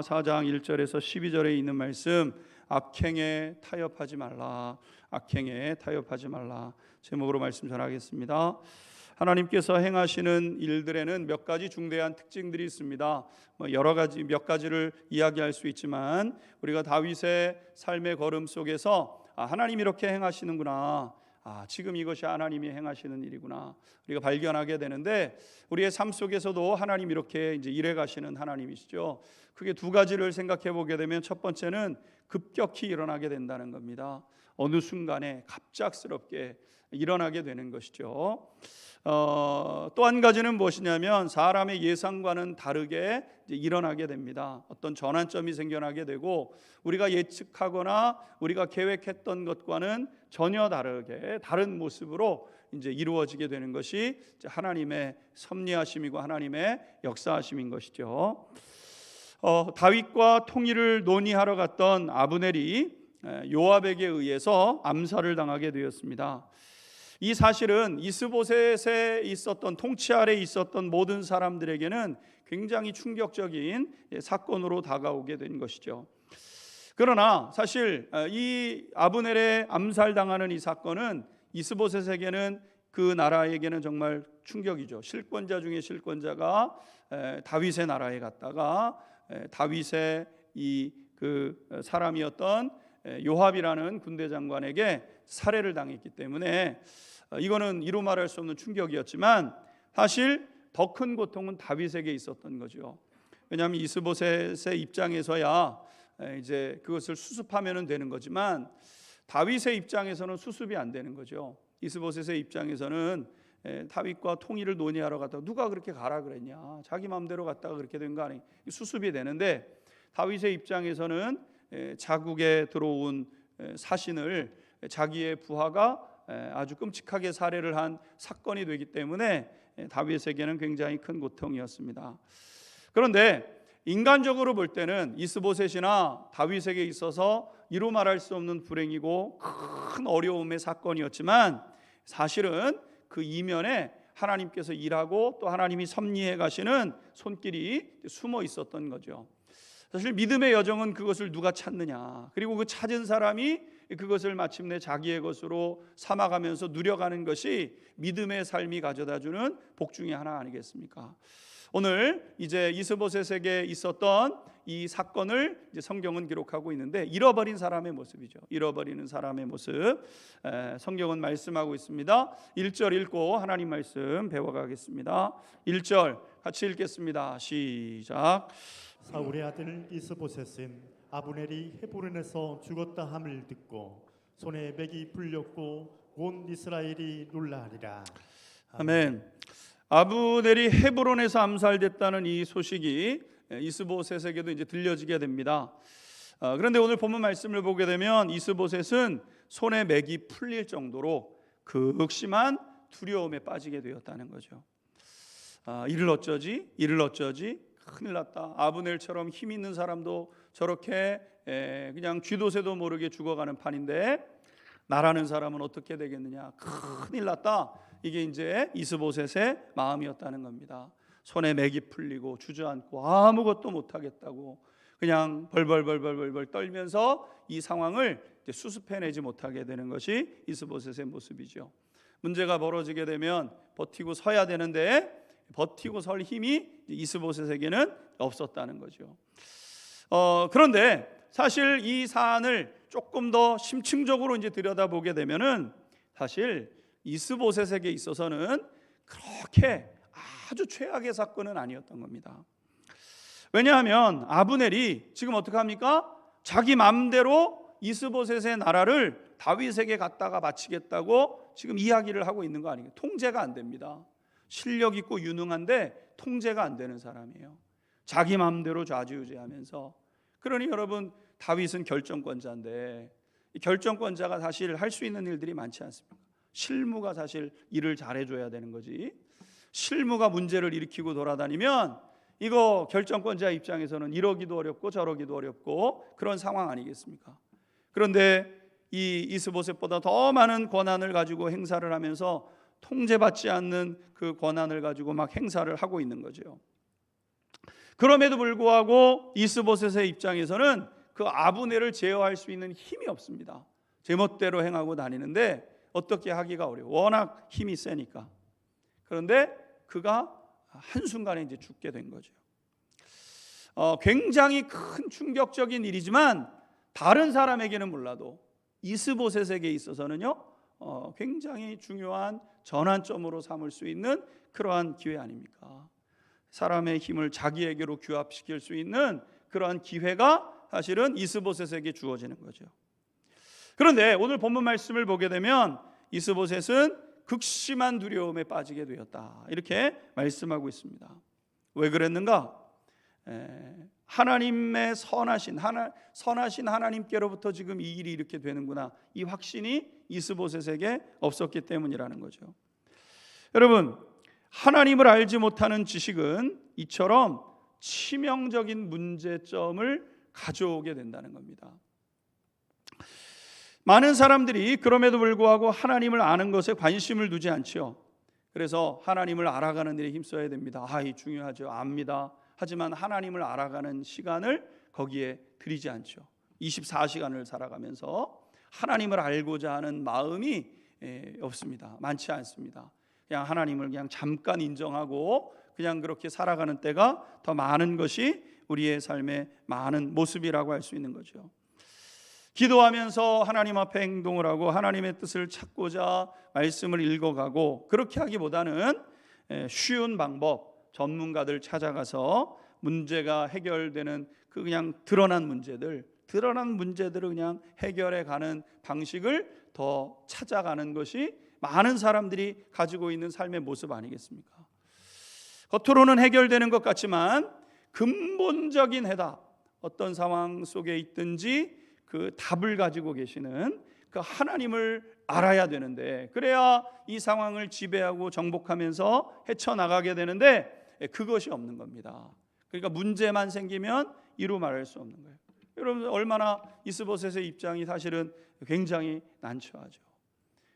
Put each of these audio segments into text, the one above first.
4장 1절에서 12절에 있는 말씀, 악행에 타협하지 말라, 악행에 타협하지 말라 제목으로 말씀 전하겠습니다. 하나님께서 행하시는 일들에는 몇 가지 중대한 특징들이 있습니다. 여러 가지 몇 가지를 이야기할 수 있지만 우리가 다윗의 삶의 걸음 속에서 하나님 이렇게 행하시는구나, 지금 이것이 하나님이 행하시는 일이구나 우리가 발견하게 되는데, 우리의 삶 속에서도 하나님 이렇게 이제 일해 가시는 하나님이시죠. 크게 두 가지를 생각해 보게 되면, 첫 번째는 급격히 일어나게 된다는 겁니다. 어느 순간에 갑작스럽게 일어나게 되는 것이죠. 또 한 가지는 무엇이냐면, 사람의 예상과는 다르게 일어나게 됩니다. 어떤 전환점이 생겨나게 되고, 우리가 예측하거나 우리가 계획했던 것과는 전혀 다르게 다른 모습으로 이제 이루어지게 되는 것이 하나님의 섭리하심이고 하나님의 역사하심인 것이죠. 다윗과 통일을 논의하러 갔던 아브넬이 요압에게 의해서 암살을 당하게 되었습니다. 이 사실은 이스보셋에 있었던, 통치 아래 있었던 모든 사람들에게는 굉장히 충격적인 사건으로 다가오게 된 것이죠. 그러나 사실 이 아브넬의 암살당하는 이 사건은 이스보셋에게는, 그 나라에게는 정말 충격이죠. 실권자 중에 실권자가 다윗의 나라에 갔다가 다윗의 그 사람이었던 요압이라는 군대 장관에게 살해를 당했기 때문에 이거는 이루 말할 수 없는 충격이었지만, 사실 더 큰 고통은 다윗에게 있었던 거죠. 왜냐하면 이스보셋의 입장에서야 이제 그것을 수습하면 되는 거지만, 다윗의 입장에서는 수습이 안 되는 거죠. 이스보셋의 입장에서는 다윗과 통일을 논의하러 갔다가 누가 그렇게 가라 그랬냐, 자기 마음대로 갔다가 그렇게 된 거 아니, 수습이 되는데, 다윗의 입장에서는 자국에 들어온 사신을 자기의 부하가 아주 끔찍하게 살해를 한 사건이 되기 때문에 다윗에게는 굉장히 큰 고통이었습니다. 그런데 인간적으로 볼 때는 이스보셋이나 다윗에게 있어서 이루 말할 수 없는 불행이고 큰 어려움의 사건이었지만, 사실은 그 이면에 하나님께서 일하고 또 하나님이 섭리해 가시는 손길이 숨어 있었던 거죠. 사실 믿음의 여정은 그것을 누가 찾느냐, 그리고 그 찾은 사람이 그것을 마침내 자기의 것으로 삼아가면서 누려가는 것이 믿음의 삶이 가져다주는 복 중에 하나 아니겠습니까? 오늘 이제 이스보셋에게 있었던 이 사건을 이제 성경은 기록하고 있는데, 잃어버린 사람의 모습이죠. 잃어버리는 사람의 모습, 성경은 말씀하고 있습니다. 1절 읽고 하나님 말씀 배워가겠습니다. 1절 같이 읽겠습니다. 시작. 사울의 아들 이스보셋은 아브넬이 헤브론에서 죽었다 함을 듣고 손에 맥이 풀렸고 온 이스라엘이 놀라리라. 아멘. 아브넬이 헤브론에서 암살됐다는 이 소식이 이스보셋에게도 이제 들려지게 됩니다. 그런데 오늘 본문 말씀을 보게 되면 이스보셋은 손에 맥이 풀릴 정도로 극심한 두려움에 빠지게 되었다는 거죠. 이를 어쩌지? 이를 어쩌지? 큰일 났다. 아브넬처럼 힘 있는 사람도 저렇게 그냥 쥐도새도 모르게 죽어가는 판인데, 나라는 사람은 어떻게 되겠느냐? 큰일 났다. 이게 이제 이스보셋의 마음이었다는 겁니다. 손에 맥이 풀리고 주저앉고 아무것도 못하겠다고 그냥 벌벌 떨면서 이 상황을 이제 수습해내지 못하게 되는 것이 이스보셋의 모습이죠. 문제가 벌어지게 되면 버티고 서야 되는데 버티고 설 힘이 이스보셋에게는 없었다는 거죠. 그런데 사실 이 사안을 조금 더 심층적으로 이제 들여다보게 되면은, 사실 이스보셋에게 있어서는 그렇게 아주 최악의 사건은 아니었던 겁니다. 왜냐하면 아브넬이 지금 어떻게 합니까? 자기 마음대로 이스보셋의 나라를 다윗에게 갖다가 바치겠다고 지금 이야기를 하고 있는 거 아니에요. 통제가 안 됩니다. 실력 있고 유능한데 통제가 안 되는 사람이에요. 자기 마음대로 좌지우지하면서. 그러니 여러분, 다윗은 결정권자인데, 이 결정권자가 사실 할 수 있는 일들이 많지 않습니까? 실무가 사실 일을 잘해줘야 되는 거지. 실무가 문제를 일으키고 돌아다니면 이거 결정권자 입장에서는 이러기도 어렵고 저러기도 어렵고 그런 상황 아니겠습니까? 그런데 이 이스보셋보다 더 많은 권한을 가지고 행사를 하면서 통제받지 않는 그 권한을 가지고 막 행사를 하고 있는 거죠. 그럼에도 불구하고 이스보셋의 입장에서는 그 아브넬을 제어할 수 있는 힘이 없습니다. 제멋대로 행하고 다니는데 어떻게 하기가 어려워. 워낙 힘이 세니까. 그런데 그가 한순간에 이제 죽게 된 거죠. 굉장히 큰 충격적인 일이지만 다른 사람에게는 몰라도 이스보셋에게 있어서는요, 굉장히 중요한 전환점으로 삼을 수 있는 그러한 기회 아닙니까? 사람의 힘을 자기에게로 규합시킬 수 있는 그러한 기회가 사실은 이스보셋에게 주어지는 거죠. 그런데 오늘 본문 말씀을 보게 되면 이스보셋은 극심한 두려움에 빠지게 되었다, 이렇게 말씀하고 있습니다. 왜 그랬는가? 하나님의 선하신 하나님께로부터 지금 이 일이 이렇게 되는구나, 이 확신이 이스보셋에게 없었기 때문이라는 거죠. 여러분, 하나님을 알지 못하는 지식은 이처럼 치명적인 문제점을 가져오게 된다는 겁니다. 많은 사람들이 그럼에도 불구하고 하나님을 아는 것에 관심을 두지 않지요. 그래서 하나님을 알아가는 일에 힘써야 됩니다. 이 중요하죠. 압니다. 하지만 하나님을 알아가는 시간을 거기에 들이지 않죠. 24시간을 살아가면서 하나님을 알고자 하는 마음이 없습니다. 많지 않습니다. 그냥 하나님을 그냥 잠깐 인정하고 그냥 그렇게 살아가는 때가 더 많은 것이 우리의 삶의 많은 모습이라고 할 수 있는 거죠. 기도하면서 하나님 앞에 행동을 하고 하나님의 뜻을 찾고자 말씀을 읽어가고, 그렇게 하기보다는 쉬운 방법, 전문가들 찾아가서 문제가 해결되는 그 그냥 드러난 문제들을 그냥 해결해 가는 방식을 더 찾아가는 것이 많은 사람들이 가지고 있는 삶의 모습 아니겠습니까? 겉으로는 해결되는 것 같지만 근본적인 해답, 어떤 상황 속에 있든지 그 답을 가지고 계시는 그 하나님을 알아야 되는데, 그래야 이 상황을 지배하고 정복하면서 헤쳐나가게 되는데 그것이 없는 겁니다. 그러니까 문제만 생기면 이루 말할 수 없는 거예요. 여러분, 얼마나 이스보셋의 입장이 사실은 굉장히 난처하죠.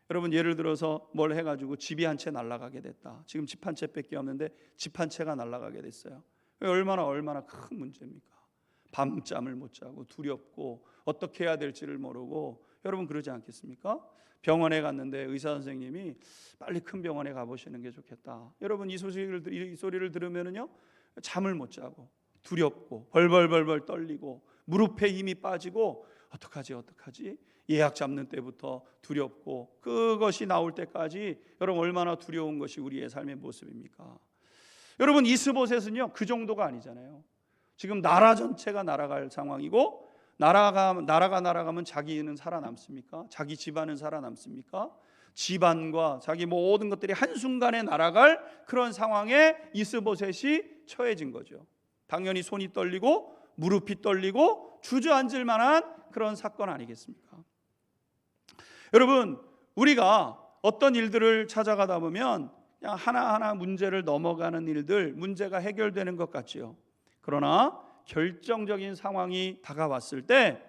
여러분, 예를 들어서 뭘 해가지고 집이 한 채 날아가게 됐다. 지금 집 한 채밖에 없는데 집 한 채가 날아가게 됐어요. 얼마나 큰 문제입니까? 밤잠을 못 자고 두렵고 어떻게 해야 될지를 모르고, 여러분 그러지 않겠습니까? 병원에 갔는데 의사 선생님이 빨리 큰 병원에 가보시는 게 좋겠다. 여러분, 이 소리를 들으면은요, 잠을 못 자고 두렵고 벌벌 떨리고 무릎에 힘이 빠지고 어떡하지? 예약 잡는 때부터 두렵고, 그것이 나올 때까지 여러분 얼마나 두려운 것이 우리의 삶의 모습입니까? 여러분, 이스보셋은요 그 정도가 아니잖아요. 지금 나라 전체가 날아갈 상황이고, 나라가 날아가면 자기는 살아남습니까? 자기 집안은 살아남습니까? 집안과 자기 모든 것들이 한순간에 날아갈 그런 상황에 이스보셋이 처해진 거죠. 당연히 손이 떨리고 무릎이 떨리고 주저앉을 만한 그런 사건 아니겠습니까? 여러분, 우리가 어떤 일들을 찾아가다 보면 그냥 하나하나 문제를 넘어가는 일들, 문제가 해결되는 것 같지요. 그러나 결정적인 상황이 다가왔을 때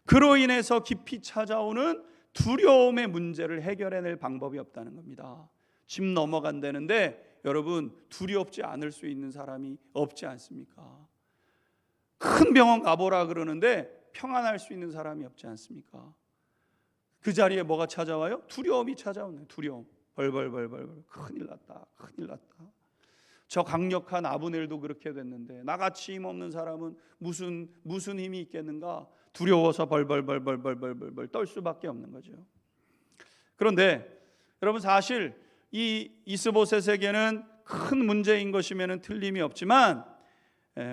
그로 인해서 깊이 찾아오는 두려움의 문제를 해결해낼 방법이 없다는 겁니다. 집 넘어간다는데 여러분, 두렵지 않을 수 있는 사람이 없지 않습니까? 큰 병원 가보라 그러는데 평안할 수 있는 사람이 없지 않습니까? 그 자리에 뭐가 찾아와요? 두려움이 찾아오는, 두려움. 벌벌 큰일 났다. 저 강력한 아브넬도 그렇게 됐는데 나같이 힘없는 사람은 무슨 힘이 있겠는가? 두려워서 벌벌 떨 수밖에 없는 거죠. 그런데 여러분, 사실 이 이스보셋에게는 큰 문제인 것이면 틀림이 없지만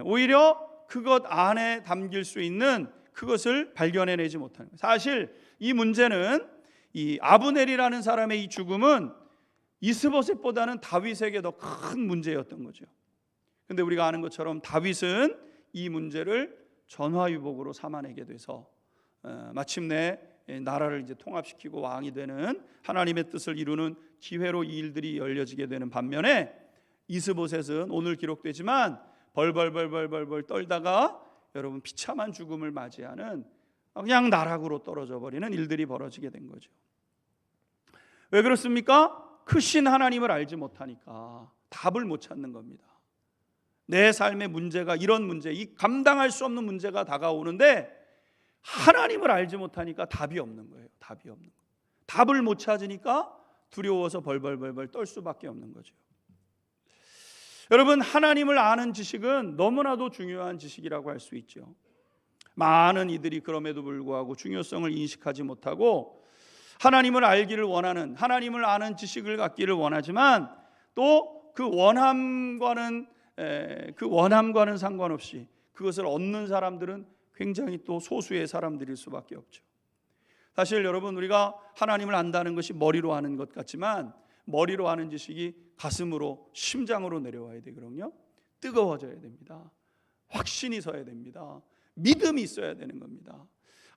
오히려 그것 안에 담길 수 있는 그것을 발견해내지 못하는 거예요. 사실 이 문제는, 이 아브넬이라는 사람의 이 죽음은 이스보셋보다는 다윗에게 더 큰 문제였던 거죠. 그런데 우리가 아는 것처럼 다윗은 이 문제를 전화위복으로 삼아내게 돼서 마침내 나라를 이제 통합시키고 왕이 되는, 하나님의 뜻을 이루는 기회로 이 일들이 열려지게 되는 반면에, 이스보셋은 오늘 기록되지만 벌벌 떨다가 여러분 비참한 죽음을 맞이하는, 그냥 나락으로 떨어져 버리는 일들이 벌어지게 된 거죠. 왜 그렇습니까? 크신 하나님을 알지 못하니까 답을 못 찾는 겁니다. 내 삶의 문제가 이런 문제, 이 감당할 수 없는 문제가 다가오는데 하나님을 알지 못하니까 답이 없는 거예요. 답이 없는 거예요. 답을 못 찾으니까 두려워서 벌벌벌벌 떨 수밖에 없는 거죠. 여러분, 하나님을 아는 지식은 너무나도 중요한 지식이라고 할 수 있죠. 많은 이들이 그럼에도 불구하고 중요성을 인식하지 못하고 하나님을 알기를 원하는, 하나님을 아는 지식을 갖기를 원하지만 또 그 원함과는 상관없이 그것을 얻는 사람들은 굉장히 또 소수의 사람들일 수밖에 없죠. 사실 여러분, 우리가 하나님을 안다는 것이 머리로 아는 것 같지만 머리로 아는 지식이 가슴으로, 심장으로 내려와야 되거든요. 뜨거워져야 됩니다. 확신이 서야 됩니다. 믿음이 있어야 되는 겁니다.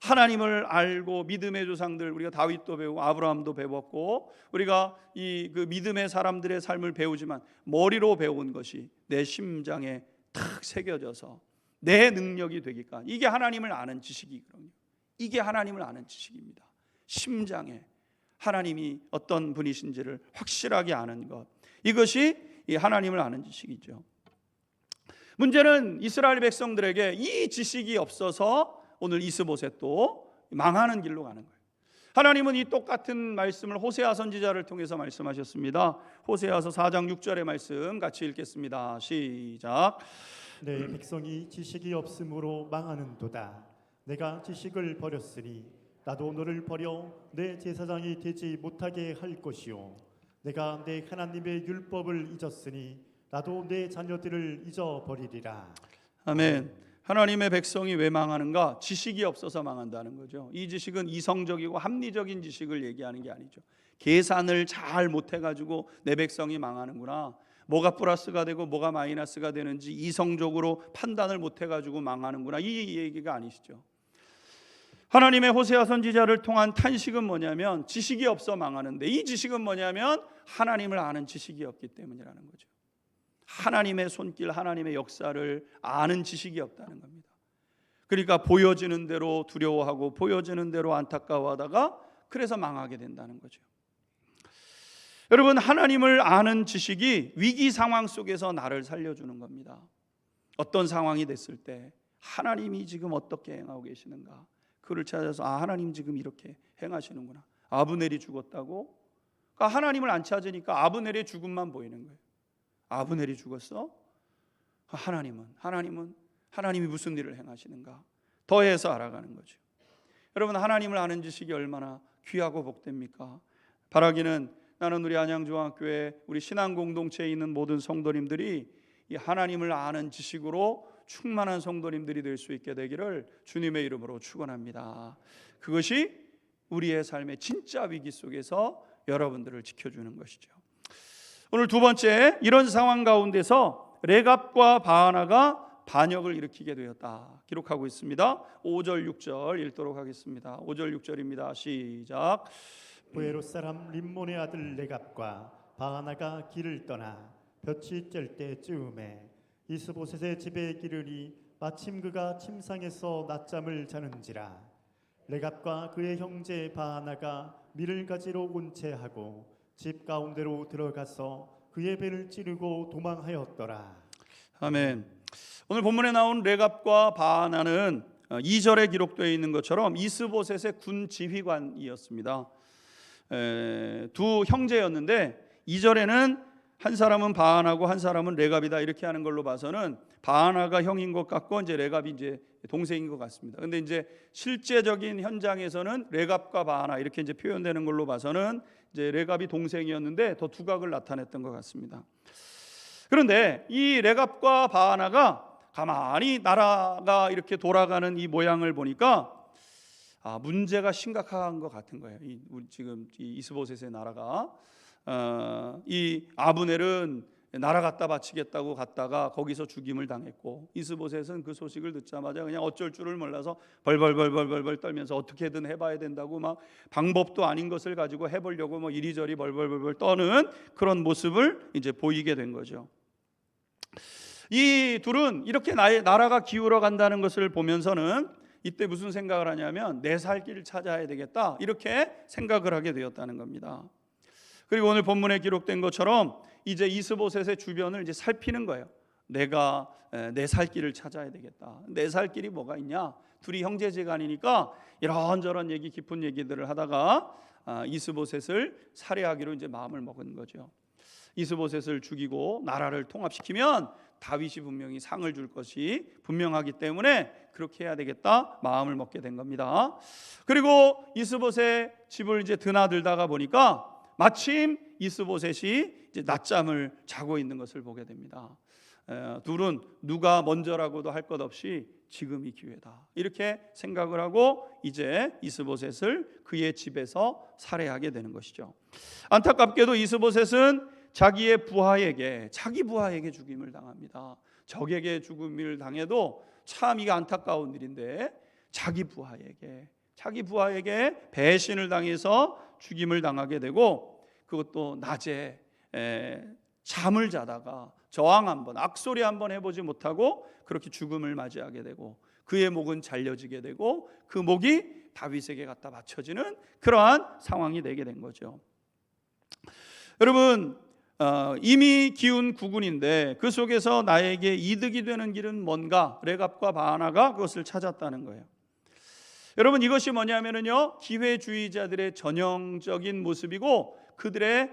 하나님을 알고 믿음의 조상들, 우리가 다윗도 배우고 아브라함도 배웠고 우리가 그 믿음의 사람들의 삶을 배우지만 머리로 배운 것이 내 심장에 탁 새겨져서 내 능력이 되기까지, 이게 하나님을 아는 지식이거든요. 이게 하나님을 아는 지식입니다. 심장에 하나님이 어떤 분이신지를 확실하게 아는 것, 이것이 이 하나님을 아는 지식이죠. 문제는 이스라엘 백성들에게 이 지식이 없어서 오늘 이스보셋도 망하는 길로 가는 거예요. 하나님은 이 똑같은 말씀을 호세아 선지자를 통해서 말씀하셨습니다. 호세아서 4장 6절의 말씀 같이 읽겠습니다. 시작. 내 백성이 지식이 없으므로 망하는도다. 내가 지식을 버렸으니 나도 너를 버려 내 제사장이 되지 못하게 할 것이요, 내가 내 하나님의 율법을 잊었으니 나도 내 자녀들을 잊어버리리라. 아멘. 하나님의 백성이 왜 망하는가? 지식이 없어서 망한다는 거죠. 이 지식은 이성적이고 합리적인 지식을 얘기하는 게 아니죠. 계산을 잘 못해가지고 내 백성이 망하는구나, 뭐가 플러스가 되고 뭐가 마이너스가 되는지 이성적으로 판단을 못해가지고 망하는구나, 이 얘기가 아니시죠. 하나님의 호세아 선지자를 통한 탄식은 뭐냐면 지식이 없어 망하는데, 이 지식은 뭐냐면 하나님을 아는 지식이 없기 때문이라는 거죠. 하나님의 손길, 하나님의 역사를 아는 지식이 없다는 겁니다. 그러니까 보여지는 대로 두려워하고 보여지는 대로 안타까워하다가 그래서 망하게 된다는 거죠. 여러분, 하나님을 아는 지식이 위기 상황 속에서 나를 살려주는 겁니다. 어떤 상황이 됐을 때 하나님이 지금 어떻게 행하고 계시는가, 그를 찾아서 하나님 지금 이렇게 행하시는구나. 아브넬이 죽었다고? 그러니까 하나님을 안 찾으니까 아브넬의 죽음만 보이는 거예요. 아브넬이 죽었어? 하나님이 무슨 일을 행하시는가 더해서 알아가는 거죠. 여러분, 하나님을 아는 지식이 얼마나 귀하고 복됩니까? 바라기는 나는 우리 안양중앙교회 우리 신앙 공동체에 있는 모든 성도님들이 이 하나님을 아는 지식으로 충만한 성도님들이 될 수 있게 되기를 주님의 이름으로 축원합니다. 그것이 우리의 삶의 진짜 위기 속에서 여러분들을 지켜주는 것이죠. 오늘 두 번째, 이런 상황 가운데서 레갑과 바하나가 반역을 일으키게 되었다 기록하고 있습니다. 5절 6절 읽도록 하겠습니다. 5절 6절입니다. 시작. 부에롯 사람 림몬의 아들 레갑과 바하나가 길을 떠나 볕이 쬐 때쯤에 이스보셋의 집에 이르니 마침 그가 침상에서 낮잠을 자는지라. 레갑과 그의 형제 바하나가 밀을 가지러 온 채 하고 집 가운데로 들어가서 그의 배를 찌르고 도망하였더라. 아멘. 오늘 본문에 나온 레갑과 바하나는 2절에 기록되어 있는 것처럼 이스보셋의 군 지휘관이었습니다. 두 형제였는데 2절에는 한 사람은 바하나고 한 사람은 레갑이다 이렇게 하는 걸로 봐서는 바하나가 형인 것 같고 이제 레갑이 이제 동생인 것 같습니다. 근데 이제 실제적인 현장에서는 레갑과 바하나 이렇게 이제 표현되는 걸로 봐서는 이제 레갑이 동생이었는데 더 두각을 나타냈던 것 같습니다. 그런데 이 레갑과 바하나가 가만히 나라가 이렇게 돌아가는 이 모양을 보니까 문제가 심각한 것 같은 거예요. 지금 이 이스보셋의 나라가 이 아브넬은 나라 갖다 바치겠다고 갔다가 거기서 죽임을 당했고, 이스보셋은 그 소식을 듣자마자 그냥 어쩔 줄을 몰라서 벌벌 떨면서 어떻게든 해봐야 된다고 막 방법도 아닌 것을 가지고 해보려고 뭐 이리저리 벌벌 떠는 그런 모습을 이제 보이게 된 거죠. 이 둘은 이렇게 나라가 기울어 간다는 것을 보면서는 이때 무슨 생각을 하냐면 내 살 길을 찾아야 되겠다 이렇게 생각을 하게 되었다는 겁니다. 그리고 오늘 본문에 기록된 것처럼 이제 이스보셋의 주변을 이제 살피는 거예요. 내가 내 살 길을 찾아야 되겠다. 내 살 길이 뭐가 있냐? 둘이 형제지간이니까 이런저런 얘기, 깊은 얘기들을 하다가 이스보셋을 살해하기로 이제 마음을 먹은 거죠. 이스보셋을 죽이고 나라를 통합시키면 다윗이 분명히 상을 줄 것이 분명하기 때문에 그렇게 해야 되겠다 마음을 먹게 된 겁니다. 그리고 이스보셋 집을 이제 드나들다가 보니까 마침 이스보셋이 이제 낮잠을 자고 있는 것을 보게 됩니다. 둘은 누가 먼저라고도 할 것 없이 지금이 기회다 이렇게 생각을 하고 이제 이스보셋을 그의 집에서 살해하게 되는 것이죠. 안타깝게도 이스보셋은 자기 부하에게 죽임을 당합니다. 적에게 죽임을 당해도 참 이게 안타까운 일인데 자기 부하에게 배신을 당해서 죽임을 당하게 되고, 그것도 낮에 잠을 자다가 저항 한번, 악소리 한번 해보지 못하고 그렇게 죽음을 맞이하게 되고, 그의 목은 잘려지게 되고 그 목이 다윗에게 갖다 바쳐지는 그러한 상황이 되게 된 거죠. 여러분, 이미 기운 국운인데 그 속에서 나에게 이득이 되는 길은 뭔가? 레갑과 바하나가 그것을 찾았다는 거예요. 여러분, 이것이 뭐냐면요, 기회주의자들의 전형적인 모습이고 그들의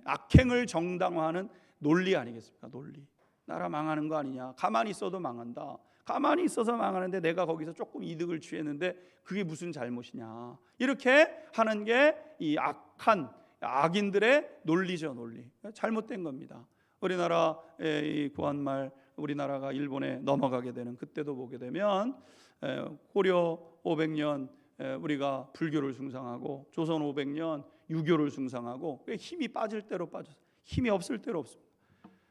악행을 정당화하는 논리 아니겠습니까? 논리. 나라 망하는 거 아니냐? 가만히 있어도 망한다. 가만히 있어서 망하는데 내가 거기서 조금 이득을 취했는데 그게 무슨 잘못이냐? 이렇게 하는 게 이 악인들의 논리죠, 논리. 잘못된 겁니다. 우리나라의 이 구한말, 우리나라가 일본에 넘어가게 되는 그때도 보게 되면 고려 500년 우리가 불교를 숭상하고 조선 500년 유교를 숭상하고 힘이 빠질 대로 빠져서 힘이 없을 대로 없습니다.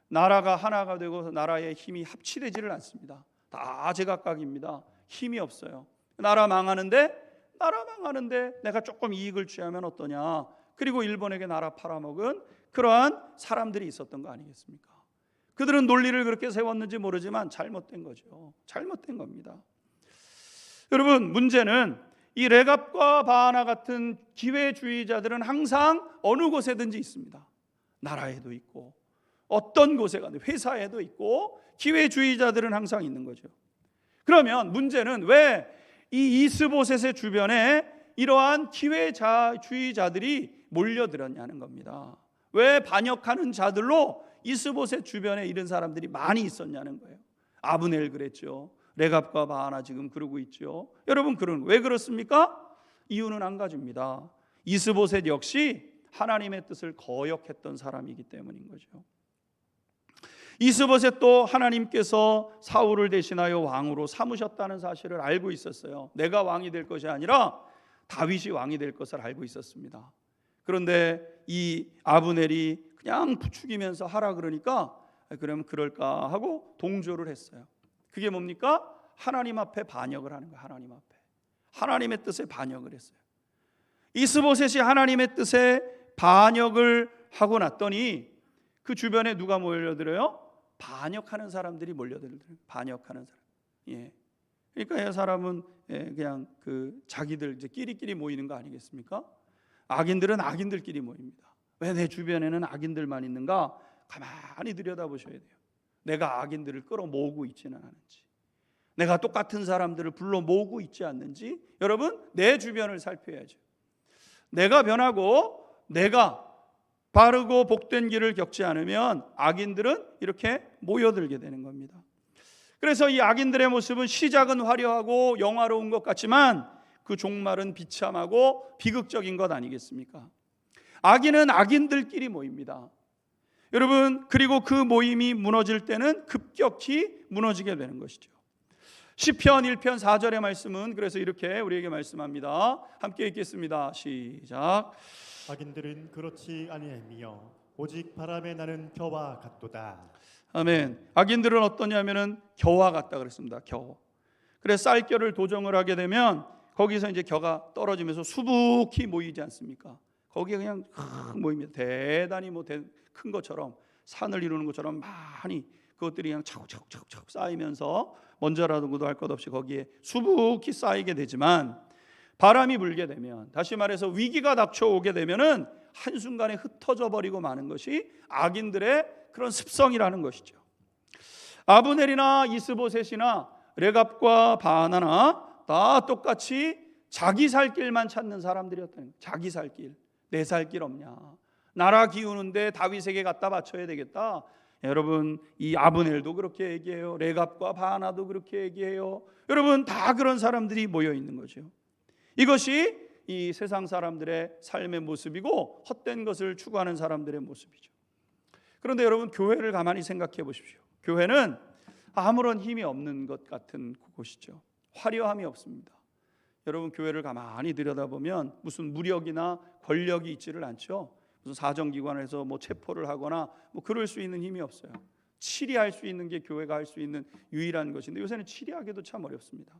나라가 하나가 되고 나라의 힘이 합치되지를 않습니다. 다 제각각입니다. 힘이 없어요. 나라 망하는데 내가 조금 이익을 취하면 어떠냐? 그리고 일본에게 나라 팔아먹은 그러한 사람들이 있었던 거 아니겠습니까? 그들은 논리를 그렇게 세웠는지 모르지만 잘못된 거죠. 잘못된 겁니다. 여러분, 문제는 이 레갑과 바하나 같은 기회주의자들은 항상 어느 곳에든지 있습니다. 나라에도 있고 어떤 곳에 가든 회사에도 있고 기회주의자들은 항상 있는 거죠. 그러면 문제는 왜 이 이스보셋의 주변에 이러한 기회주의자들이 몰려들었냐는 겁니다. 왜 반역하는 자들로 이스보셋 주변에 이런 사람들이 많이 있었냐는 거예요. 아브넬 그랬죠. 레갑과 바하나 지금 그러고 있죠. 여러분, 왜 그렇습니까? 이유는 한 가지입니다. 이스보셋 역시 하나님의 뜻을 거역했던 사람이기 때문인 거죠. 이스보셋도 하나님께서 사울을 대신하여 왕으로 삼으셨다는 사실을 알고 있었어요. 내가 왕이 될 것이 아니라 다윗이 왕이 될 것을 알고 있었습니다. 그런데 이 아브넬이 그냥 부추기면서 하라 그러니까 그러면 그럴까 하고 동조를 했어요. 그게 뭡니까? 하나님 앞에 반역을 하는 거예요. 하나님 앞에 하나님의 뜻에 반역을 했어요. 이스보셋이 하나님의 뜻에 반역을 하고 났더니 그 주변에 누가 몰려들어요? 반역하는 사람들이 몰려들어요. 반역하는 사람. 예. 그러니까 이 사람은 그냥 그 자기들 이제 끼리끼리 모이는 거 아니겠습니까? 악인들은 악인들끼리 모입니다. 왜 내 주변에는 악인들만 있는가? 가만히 들여다보셔야 돼요. 내가 악인들을 끌어모으고 있지는 않은지, 내가 똑같은 사람들을 불러 모으고 있지 않는지, 여러분, 내 주변을 살펴야죠. 내가 변하고 내가 바르고 복된 길을 겪지 않으면 악인들은 이렇게 모여들게 되는 겁니다. 그래서 이 악인들의 모습은 시작은 화려하고 영화로운 것 같지만 그 종말은 비참하고 비극적인 것 아니겠습니까? 악인은 악인들끼리 모입니다. 여러분, 그리고 그 모임이 무너질 때는 급격히 무너지게 되는 것이죠. 시편 1편 4절의 말씀은 그래서 이렇게 우리에게 말씀합니다. 함께 읽겠습니다. 시작. 악인들은 그렇지 아니하며 오직 바람에 나는 겨와 같도다. 아멘. 악인들은 어떠냐면은 겨와 같다 그랬습니다. 겨. 그래서 쌀겨를 도정을 하게 되면 거기서 이제 겨가 떨어지면서 수북히 모이지 않습니까? 거기에 그냥 모입니다. 대단히 큰 것처럼, 산을 이루는 것처럼 많이 그것들이 그냥 차곡차곡 쌓이면서 먼저라고도 할 것 없이 거기에 수북히 쌓이게 되지만, 바람이 불게 되면, 다시 말해서 위기가 닥쳐오게 되면은 한순간에 흩어져 버리고 마는 것이 악인들의 그런 습성이라는 것이죠. 아브넬이나 이스보셋이나 레갑과 바하나나 다 똑같이 자기 살 길만 찾는 사람들이었다는 거예요. 자기 살 길. 내 살 길 없냐. 나라 기우는데 다윗에게 갖다 바쳐야 되겠다. 여러분, 이 아브넬도 그렇게 얘기해요. 레갑과 바하나도 그렇게 얘기해요. 여러분, 다 그런 사람들이 모여 있는 거죠. 이것이 이 세상 사람들의 삶의 모습이고 헛된 것을 추구하는 사람들의 모습이죠. 그런데 여러분, 교회를 가만히 생각해 보십시오. 교회는 아무런 힘이 없는 것 같은 곳이죠. 화려함이 없습니다. 여러분, 교회를 가만히 들여다보면 무슨 무력이나 권력이 있지를 않죠. 무슨 사정기관에서 뭐 체포를 하거나 뭐 그럴 수 있는 힘이 없어요. 치리할 수 있는 게 교회가 할 수 있는 유일한 것인데 요새는 치리하기도 참 어렵습니다.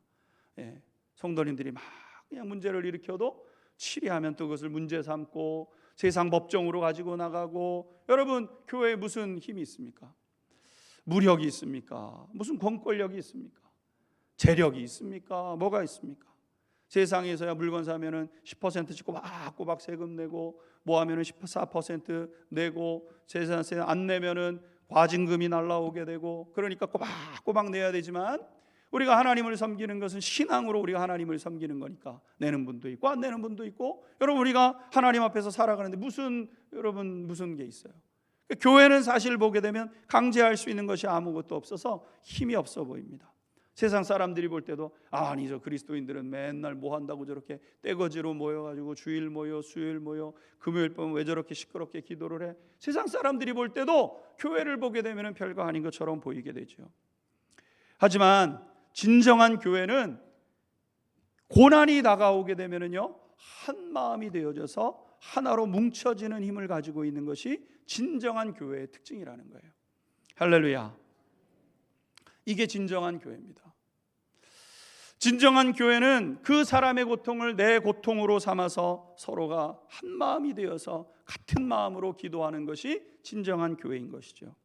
예, 성도님들이 막 그냥 문제를 일으켜도 치리하면 또 그것을 문제 삼고 세상 법정으로 가지고 나가고. 여러분, 교회에 무슨 힘이 있습니까? 무력이 있습니까? 무슨 권권력이 있습니까? 재력이 있습니까? 뭐가 있습니까? 세상에서야 물건 사면은 10%씩 꼬박꼬박 세금 내고 뭐 하면은 14% 내고 재산세 안 내면은 과징금이 날라오게 되고, 그러니까 꼬박꼬박 내야 되지만 우리가 하나님을 섬기는 것은 신앙으로 우리가 하나님을 섬기는 거니까 내는 분도 있고 안 내는 분도 있고. 여러분, 우리가 하나님 앞에서 살아가는데 무슨 게 있어요? 교회는 사실 보게 되면 강제할 수 있는 것이 아무것도 없어서 힘이 없어 보입니다. 세상 사람들이 볼 때도 아니 저 그리스도인들은 맨날 뭐 한다고 저렇게 떼거지로 모여가지고 주일 모여 수요일 모여 금요일 밤 왜 저렇게 시끄럽게 기도를 해. 세상 사람들이 볼 때도 교회를 보게 되면 별거 아닌 것처럼 보이게 되죠. 하지만 진정한 교회는 고난이 다가오게 되면은요, 한 마음이 되어져서 하나로 뭉쳐지는 힘을 가지고 있는 것이 진정한 교회의 특징이라는 거예요. 할렐루야. 이게 진정한 교회입니다. 진정한 교회는 그 사람의 고통을 내 고통으로 삼아서 서로가 한 마음이 되어서 같은 마음으로 기도하는 것이 진정한 교회인 것이죠.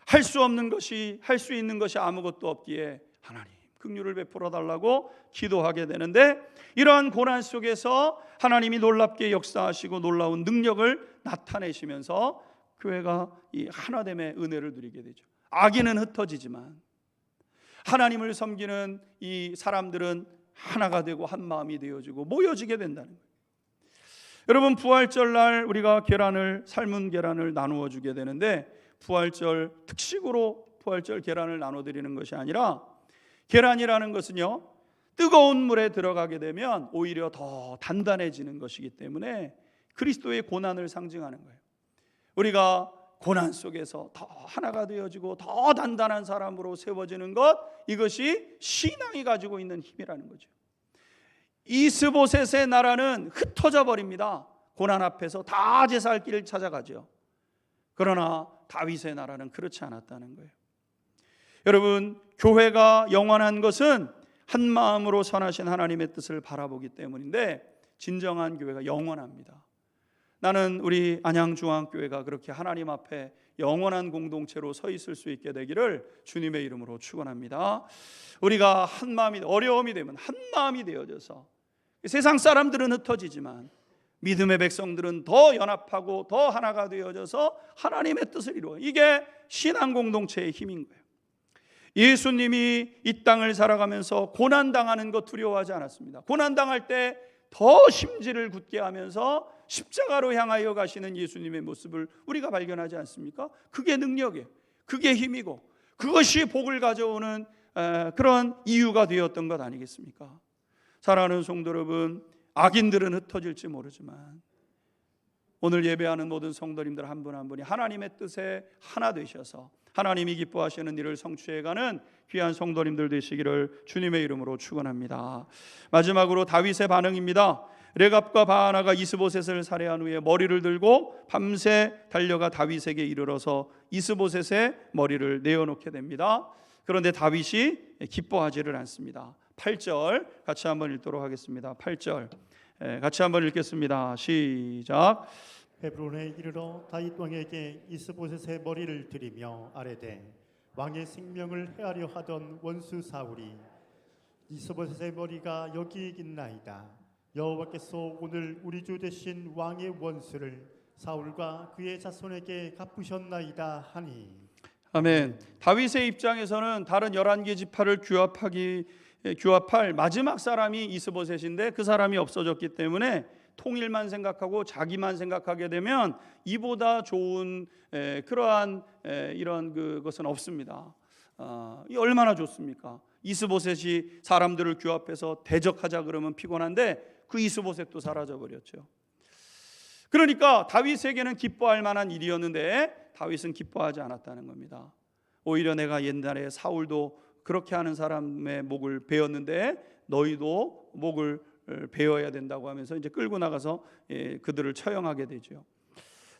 할 수 없는 것이, 할 수 있는 것이 아무것도 없기에 하나님 긍휼을 베풀어 달라고 기도하게 되는데, 이러한 고난 속에서 하나님이 놀랍게 역사하시고 놀라운 능력을 나타내시면서 교회가 이 하나됨의 은혜를 누리게 되죠. 악인은 흩어지지만 하나님을 섬기는 이 사람들은 하나가 되고 한 마음이 되어지고 모여지게 된다는 거예요. 여러분, 부활절 날 우리가 삶은 계란을 나누어 주게 되는데, 부활절 특식으로 부활절 계란을 나눠 드리는 것이 아니라, 계란이라는 것은요, 뜨거운 물에 들어가게 되면 오히려 더 단단해지는 것이기 때문에 그리스도의 고난을 상징하는 거예요. 우리가 고난 속에서 더 하나가 되어지고 더 단단한 사람으로 세워지는 것, 이것이 신앙이 가지고 있는 힘이라는 거죠. 이스보셋의 나라는 흩어져 버립니다. 고난 앞에서 다 제 살 길을 찾아가죠. 그러나 다윗의 나라는 그렇지 않았다는 거예요. 여러분, 교회가 영원한 것은 한 마음으로 선하신 하나님의 뜻을 바라보기 때문인데, 진정한 교회가 영원합니다. 나는 우리 안양중앙교회가 그렇게 하나님 앞에 영원한 공동체로 서 있을 수 있게 되기를 주님의 이름으로 축원합니다. 우리가 한 마음이, 어려움이 되면 한 마음이 되어져서, 세상 사람들은 흩어지지만 믿음의 백성들은 더 연합하고 더 하나가 되어져서 하나님의 뜻을 이루어, 이게 신앙 공동체의 힘인 거예요. 예수님이 이 땅을 살아가면서 고난당하는 것 두려워하지 않았습니다. 고난당할 때 더 심지를 굳게 하면서 십자가로 향하여 가시는 예수님의 모습을 우리가 발견하지 않습니까? 그게 능력이에요. 그게 힘이고 그것이 복을 가져오는 그런 이유가 되었던 것 아니겠습니까? 사랑하는 성도 여러분, 악인들은 흩어질지 모르지만 오늘 예배하는 모든 성도님들 한 분 한 분이 하나님의 뜻에 하나 되셔서 하나님이 기뻐하시는 일을 성취해가는 귀한 성도님들 되시기를 주님의 이름으로 축원합니다. 마지막으로 다윗의 반응입니다. 레갑과 바하나가 이스보셋을 살해한 후에 머리를 들고 밤새 달려가 다윗에게 이르러서 이스보셋의 머리를 내어놓게 됩니다. 그런데 다윗이 기뻐하지를 않습니다. 8절 같이 한번 읽도록 하겠습니다. 8절 같이 한번 읽겠습니다. 시작. 헤브론에 이르러 다윗 왕에게 이스보셋의 머리를 들이며 아뢰되, 왕의 생명을 해하려 하던 원수 사울이 이스보셋의 머리가 여기 있나이다. 여호와께서 오늘 우리 주 되신 왕의 원수를 사울과 그의 자손에게 갚으셨나이다 하니. 아멘. 다윗의 입장에서는 다른 11개 지파를 규합할 마지막 사람이 이스보셋인데 그 사람이 없어졌기 때문에 통일만 생각하고 자기만 생각하게 되면 이보다 좋은 그러한 이런 그것은 없습니다. 이 얼마나 좋습니까? 이스보셋이 사람들을 규합해서 대적하자 그러면 피곤한데 그 이스보셋도 사라져버렸죠. 그러니까 다윗에게는 기뻐할 만한 일이었는데 다윗은 기뻐하지 않았다는 겁니다. 오히려 내가 옛날에 사울도 그렇게 하는 사람의 목을 베었는데 너희도 목을 베어야 된다고 하면서 이제 끌고 나가서 그들을 처형하게 되죠.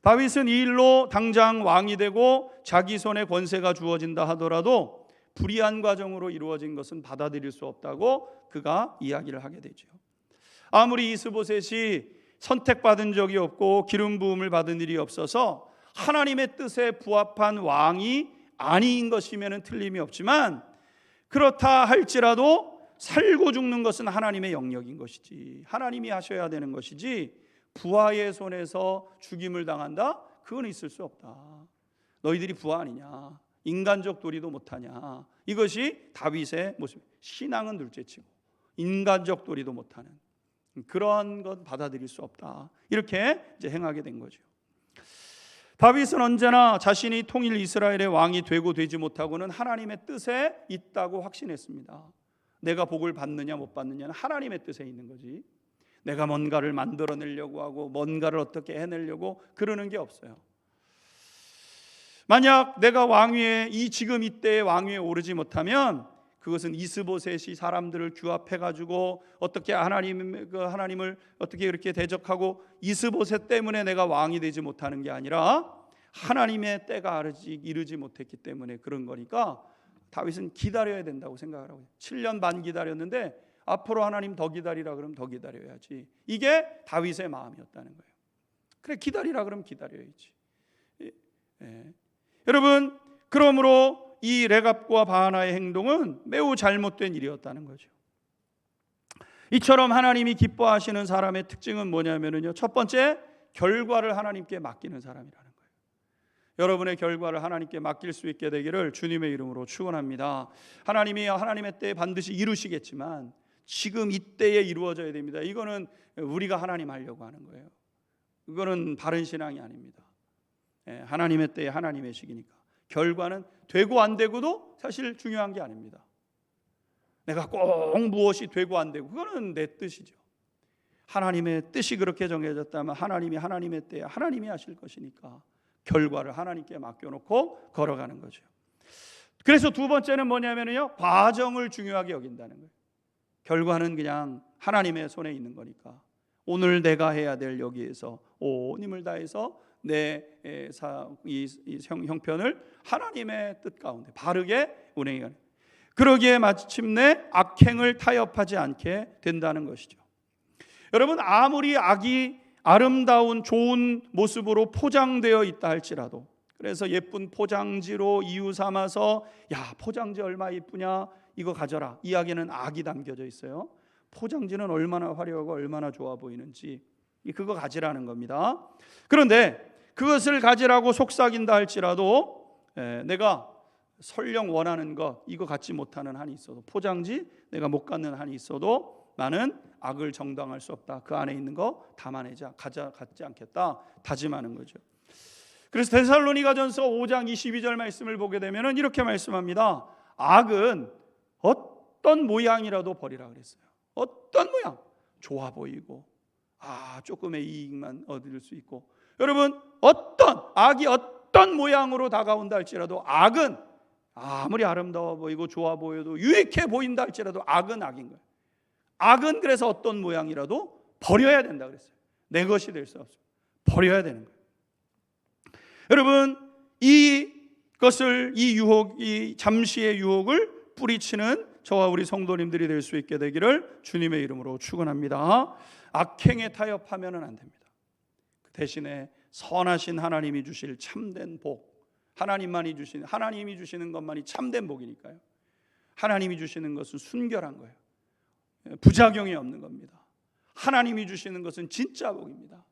다윗은 이 일로 당장 왕이 되고 자기 손에 권세가 주어진다 하더라도 불의한 과정으로 이루어진 것은 받아들일 수 없다고 그가 이야기를 하게 되죠. 아무리 이스보셋이 선택받은 적이 없고 기름 부음을 받은 일이 없어서 하나님의 뜻에 부합한 왕이 아닌 것이면 틀림이 없지만 그렇다 할지라도 살고 죽는 것은 하나님의 영역인 것이지 하나님이 하셔야 되는 것이지 부하의 손에서 죽임을 당한다? 그건 있을 수 없다. 너희들이 부하 아니냐? 인간적 도리도 못하냐? 이것이 다윗의 모습. 신앙은 둘째치고 인간적 도리도 못하는 그런 것 받아들일 수 없다. 이렇게 이제 행하게 된 거죠. 다윗은 언제나 자신이 통일 이스라엘의 왕이 되고 되지 못하고는 하나님의 뜻에 있다고 확신했습니다. 내가 복을 받느냐 못 받느냐는 하나님의 뜻에 있는 거지 내가 뭔가를 만들어내려고 하고 뭔가를 어떻게 해내려고 그러는 게 없어요. 만약 내가 왕위에 지금 이때의 왕위에 오르지 못하면 그것은 이스보셋이 사람들을 규합해가지고 어떻게 하나님을 어떻게 그렇게 대적하고 이스보셋 때문에 내가 왕이 되지 못하는 게 아니라 하나님의 때가 이르지 못했기 때문에 그런 거니까 다윗은 기다려야 된다고 생각을 하고 7년 반 기다렸는데 앞으로 하나님 더 기다리라 그러면 더 기다려야지. 이게 다윗의 마음이었다는 거예요. 그래 기다리라 그러면 기다려야지. 여러분 그러므로 이 레갑과 바하나의 행동은 매우 잘못된 일이었다는 거죠. 이처럼 하나님이 기뻐하시는 사람의 특징은 뭐냐면요. 첫 번째 결과를 하나님께 맡기는 사람이라는 거예요. 여러분의 결과를 하나님께 맡길 수 있게 되기를 주님의 이름으로 축원합니다. 하나님이 하나님의 때에 반드시 이루시겠지만 지금 이때에 이루어져야 됩니다. 이거는 우리가 하나님 하려고 하는 거예요. 이거는 바른 신앙이 아닙니다. 하나님의 때에 하나님의 시기니까 결과는 되고 안 되고도 사실 중요한 게 아닙니다. 내가 꼭 무엇이 되고 안 되고 그거는 내 뜻이죠. 하나님의 뜻이 그렇게 정해졌다면 하나님이 하나님의 때에 하나님이 하실 것이니까 결과를 하나님께 맡겨놓고 걸어가는 거죠. 그래서 두 번째는 뭐냐면요 과정을 중요하게 여긴다는 거예요. 결과는 그냥 하나님의 손에 있는 거니까 오늘 내가 해야 될 여기에서 온 힘을 다해서 내 형편을 하나님의 뜻 가운데 바르게 운행해가는 그러기에 마침내 악행을 타협하지 않게 된다는 것이죠. 여러분 아무리 악이 아름다운 좋은 모습으로 포장되어 있다 할지라도 그래서 예쁜 포장지로 이유 삼아서 야 포장지 얼마 이쁘냐 이거 가져라 이야기는 악이 담겨져 있어요. 포장지는 얼마나 화려하고 얼마나 좋아 보이는지 그거 가지라는 겁니다. 그런데 그것을 가지라고 속삭인다 할지라도 내가 설령 원하는 것 이거 갖지 못하는 한이 있어도 포장지 내가 못 갖는 한이 있어도 나는 악을 정당할 수 없다. 그 안에 있는 거 담아내자 갖지 않겠다 다짐하는 거죠. 그래서 데살로니가전서 5장 22절 말씀을 보게 되면 이렇게 말씀합니다. 악은 어떤 모양이라도 버리라 그랬어요. 어떤 모양 좋아 보이고 조금의 이익만 얻을 수 있고 여러분 악이 어떤 모양으로 다가온다 할지라도 악은 아무리 아름다워 보이고 좋아 보여도 유익해 보인다 할지라도 악은 악인 거예요. 악은 그래서 어떤 모양이라도 버려야 된다 그랬어요. 내 것이 될 수 없어요. 버려야 되는 거예요. 여러분 이것을 이 잠시의 유혹을 뿌리치는 저와 우리 성도님들이 될 수 있게 되기를 주님의 이름으로 축원합니다. 악행에 타협하면은 안 됩니다. 그 대신에 선하신 하나님이 주실 참된 복, 하나님이 주시는 것만이 참된 복이니까요. 하나님이 주시는 것은 순결한 거예요. 부작용이 없는 겁니다. 하나님이 주시는 것은 진짜 복입니다.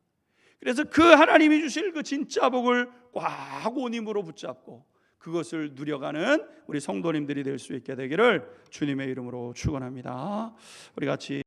그래서 그 하나님이 주실 그 진짜 복을 꽉 온 힘으로 붙잡고 그것을 누려가는 우리 성도님들이 될 수 있게 되기를 주님의 이름으로 축원합니다. 우리 같이